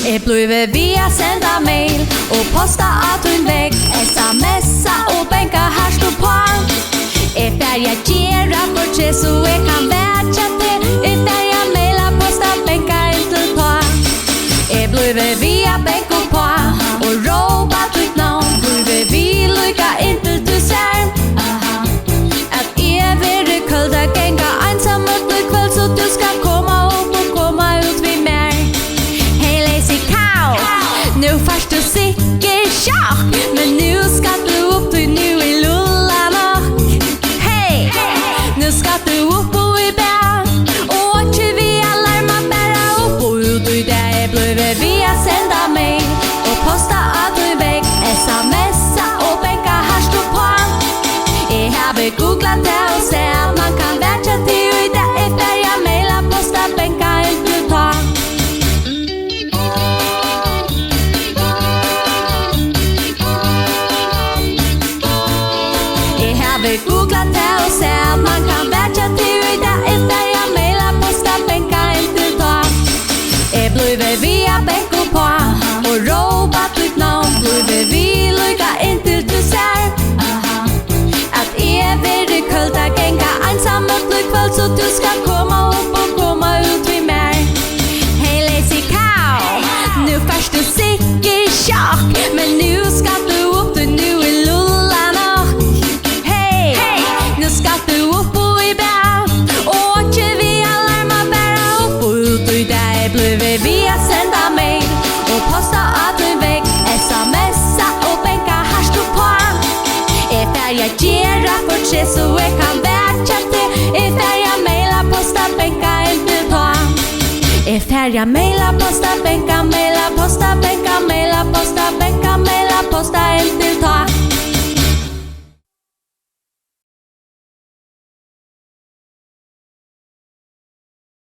Blöve via sända mail och posta att du väg smsa och bänka här stå på där jag ger rapporter så jag kan värja det där jag mailar posta bänka inte på Blöve via bänk och på och robot ditt namn Blöve vi lycka inte du ser att evig kulda gänga ensam upp i kväll så du ska komma upp och komma ut vid mig. Hey lazy cow, nu först du sikker chock, men nu ska du upp du nu i lullarna. Hey, nu ska du upp och i bär och inte vi alarma bära upp och ut i det Blöve via sända mail och posta att du väg smsa och bänka här stå på jag har googlat det och se att man kan värja till i det där jag mailar posta bänka inte ta jag har googlat det och se att man kan värja till i det där jag mailar posta bänka inte ta Blöve via bänk och på och robot ditt namn Blöve vi lycka inte du ser att evig kulda gänga ensam upp i kväll så du ska komma upp och komma ut vid mig. Hey lazy cow, nu först du sikker chock, men nu ska du upp du nu i lullarna. Hey, nu ska du upp och i bär och inte vi alarma bära upp och ut i det Blöve via sända mail och posta att du väg smsa och bänka här stå på där jag ger rapporter så jag kan värja det där jag mailar posta bänka inte ta där jag mailar posta bänka mailar posta bänka mailar posta bänka mailar